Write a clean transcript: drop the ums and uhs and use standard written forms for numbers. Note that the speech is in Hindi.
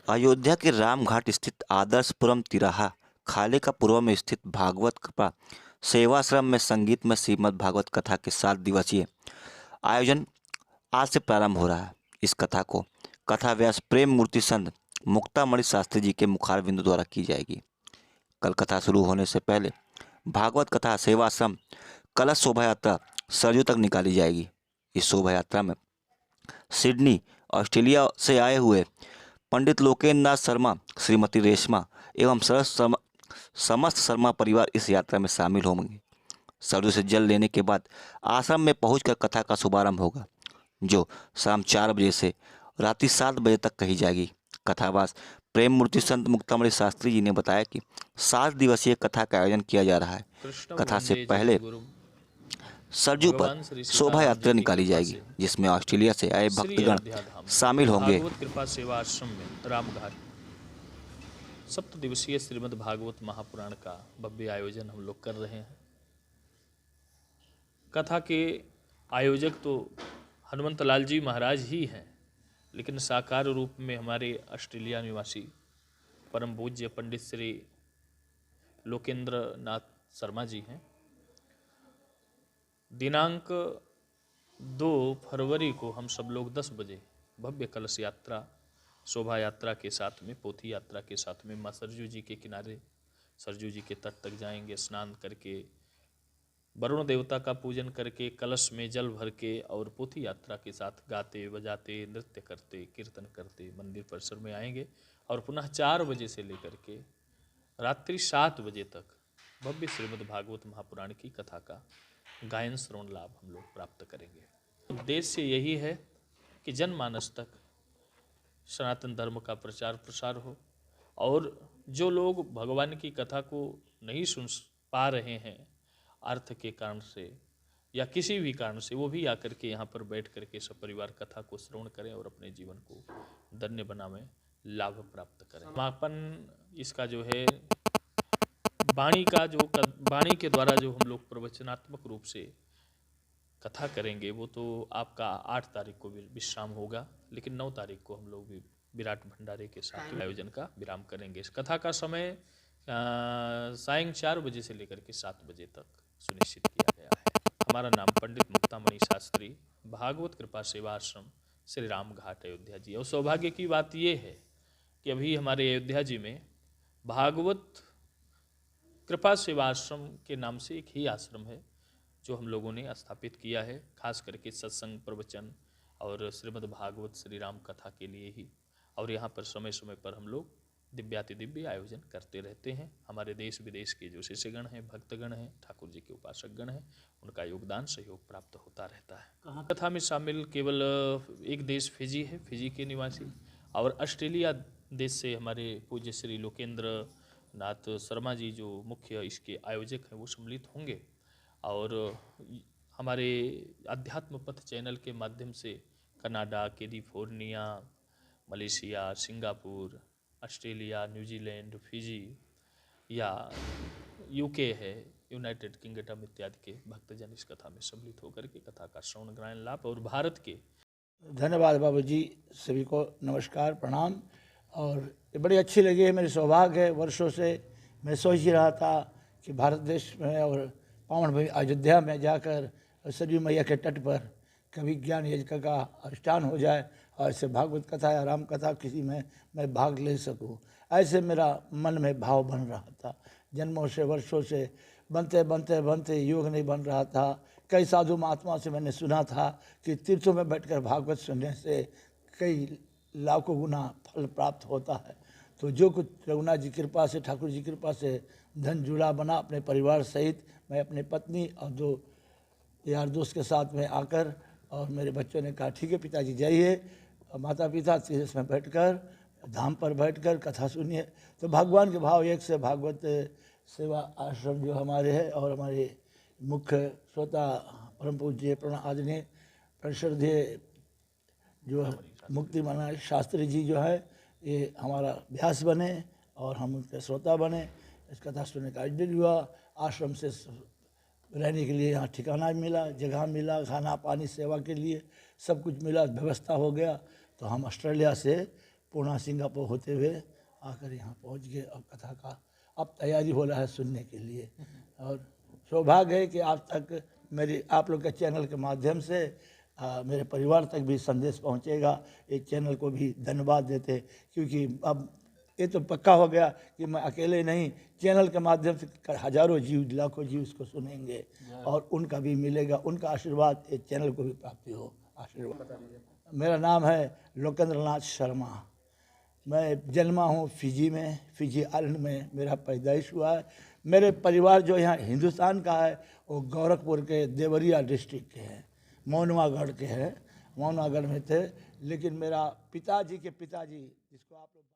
अयोध्या के रामघाट स्थित आदर्शपुरम तिराहा खाले का पूर्व में स्थित भागवत कृपा सेवाश्रम में संगीत में श्रीमद् भागवत कथा के 7 दिवसीय आयोजन आज से प्रारंभ हो रहा है। इस कथा को कथा व्यास प्रेम मूर्ति संत मुक्तामणि शास्त्री जी के मुखार बिंदु द्वारा की जाएगी। कल कथा शुरू होने से पहले भागवत कथा सेवाश्रम कलश शोभा यात्रा सरयू तक निकाली जाएगी। इस शोभा यात्रा में सिडनी ऑस्ट्रेलिया से आए हुए पंडित लोकेंद्र नाथ शर्मा, श्रीमती रेशमा एवं समस्त शर्मा परिवार इस यात्रा में शामिल होंगे। सरयू से जल लेने के बाद आश्रम में पहुंचकर कथा का शुभारंभ होगा, जो शाम 4 बजे से रात्रि 7 बजे तक कही जाएगी। कथावास प्रेम मूर्ति संत मुक्तामणि शास्त्री जी ने बताया कि 7 दिवसीय कथा का आयोजन किया जा रहा है। कथा से पहले सरयू पर शोभा यात्रा निकाली जाएगी, जिसमें ऑस्ट्रेलिया से आए भक्तगण शामिल होंगे। भागवत कृपा सेवा आश्रम में रामघाट 7 दिवसीय श्रीमद् भागवत महापुराण का भव्य आयोजन हम लोग कर रहे हैं। कथा के आयोजक तो हनुमंत लाल जी महाराज ही हैं, लेकिन साकार रूप में हमारे ऑस्ट्रेलिया निवासी परम पूज्य पंडित श्री लोकेंद्र नाथ शर्मा जी हैं। दिनांक 2 फरवरी को हम सब लोग 10 बजे भव्य कलश यात्रा शोभा यात्रा के साथ में पोथी यात्रा के साथ में माँ सरयू जी के किनारे सरयू जी के तट तक जाएंगे। स्नान करके वरुण देवता का पूजन करके कलश में जल भर के और पोथी यात्रा के साथ गाते बजाते नृत्य करते कीर्तन करते मंदिर परिसर में आएंगे और पुनः 4 बजे से लेकर के रात्रि 7 बजे तक भव्य श्रीमद् भागवत महापुराण की कथा का गायन श्रवण लाभ हम लोग प्राप्त करेंगे। उद्देश्य यही है कि जनमानस तक सनातन धर्म का प्रचार प्रसार हो और जो लोग भगवान की कथा को नहीं सुन पा रहे हैं अर्थ के कारण से या किसी भी कारण से, वो भी आकर के यहाँ पर बैठ करके सपरिवार कथा को श्रवण करें और अपने जीवन को धन्य बनावें, लाभ प्राप्त करें। समापन इसका जो है वाणी के द्वारा जो हम लोग प्रवचनात्मक रूप से कथा करेंगे वो तो आपका 8 तारीख को विश्राम होगा, लेकिन 9 तारीख को हम लोग भी विराट भंडारे के साथ आयोजन का विराम करेंगे। इस कथा का समय सायं 4 बजे से लेकर के 7 बजे तक सुनिश्चित किया गया है। हमारा नाम पंडित मुक्तामणि शास्त्री, भागवत कृपा सेवा आश्रम, श्री राम घाट, अयोध्या जी। और सौभाग्य की बात ये है कि अभी हमारे अयोध्या जी में भागवत कृपा सेवा आश्रम के नाम से एक ही आश्रम है जो हम लोगों ने स्थापित किया है, खास करके सत्संग प्रवचन और श्रीमद् भागवत श्री राम कथा के लिए ही। और यहाँ पर समय समय पर हम लोग दिव्याति दिव्य आयोजन करते रहते हैं। हमारे देश विदेश के जो शिष्यगण हैं, भक्तगण हैं, ठाकुर जी के उपासकगण हैं, उनका योगदान सहयोग प्राप्त होता रहता है। कथा में शामिल केवल एक देश फिजी है, फिजी के निवासी, और ऑस्ट्रेलिया देश से हमारे पूज्य श्री लोकेंद्र नाथ शर्मा जी जो मुख्य इसके आयोजक हैं वो सम्मिलित होंगे। और हमारे अध्यात्म पथ चैनल के माध्यम से Canada, California, Malaysia, Singapore, Australia, New Zealand, Fiji या यूके है, यूनाइटेड किंगडम इत्यादि के भक्तजन इस कथा में सम्मिलित होकर के कथा का श्रवण ग्रहण लाभ और भारत के। धन्यवाद बाबू जी, सभी को नमस्कार प्रणाम। और ये बड़ी अच्छी लगी है, मेरी सौभाग्य है। वर्षों से मैं सोच ही रहा था कि भारत देश में और पावन भूमि अयोध्या में जाकर सरयू मैया के तट पर कभी ज्ञान यज्ञ का अनुष्ठान हो जाए और ऐसे भागवत कथा या राम कथा किसी में मैं भाग ले सकूं, ऐसे मेरा मन में भाव बन रहा था। जन्मों से वर्षों से बनते बनते बनते योग नहीं बन रहा था। कई साधु महात्मा से मैंने सुना था कि तीर्थों में बैठकर भागवत सुनने से कई लाखों गुना फल प्राप्त होता है। तो जो कुछ रघुनाथ जी कृपा से, ठाकुर जी कृपा से धन जुड़ा बना, अपने परिवार सहित मैं अपने पत्नी और 2 यार दोस्त के साथ में आकर, और मेरे बच्चों ने कहा ठीक है पिताजी जाइए, माता पिता तीर्थ में बैठकर धाम पर बैठकर कथा सुनिए। तो भगवान के भाव एक से भागवत सेवा आश्रम जो हमारे है और हमारे मुख्य श्रोता परम पूज्य प्रणा आदरणीय श्रद्धेय जो मुक्ति मना शास्त्री जी जो है, ये हमारा अभ्यास बने और हम उनके श्रोता बने। इस कथा सुनने का आयोजन हुआ। आश्रम से रहने के लिए यहाँ ठिकाना मिला, जगह मिला, खाना पानी सेवा के लिए सब कुछ मिला, व्यवस्था हो गया। तो हम ऑस्ट्रेलिया से पुणे सिंगापुर होते हुए आकर यहाँ पहुँच गए और कथा का अब तैयारी हो रहा है सुनने के लिए। और सौभाग्य है कि आप तक मेरी आप लोग के चैनल के माध्यम से मेरे परिवार तक भी संदेश पहुँचेगा। इस चैनल को भी धन्यवाद देते, क्योंकि अब ये तो पक्का हो गया कि मैं अकेले नहीं, चैनल के माध्यम से हजारों जीव लाखों जीव इसको सुनेंगे और उनका भी मिलेगा, उनका आशीर्वाद इस चैनल को भी प्राप्ति हो। आशीर्वाद। मेरा नाम है लोकेंद्र नाथ शर्मा। मैं जन्मा हूँ फिजी में, फिजी आइलैंड में मेरा पैदाइश हुआ है। मेरे परिवार जो यहाँ हिंदुस्तान का है वो गोरखपुर के देवरिया डिस्ट्रिक्ट के हैं, मौनवागढ़ के हैं, मौनवागढ़ में थे। लेकिन मेरा पिताजी के पिताजी, जिसको आप लोग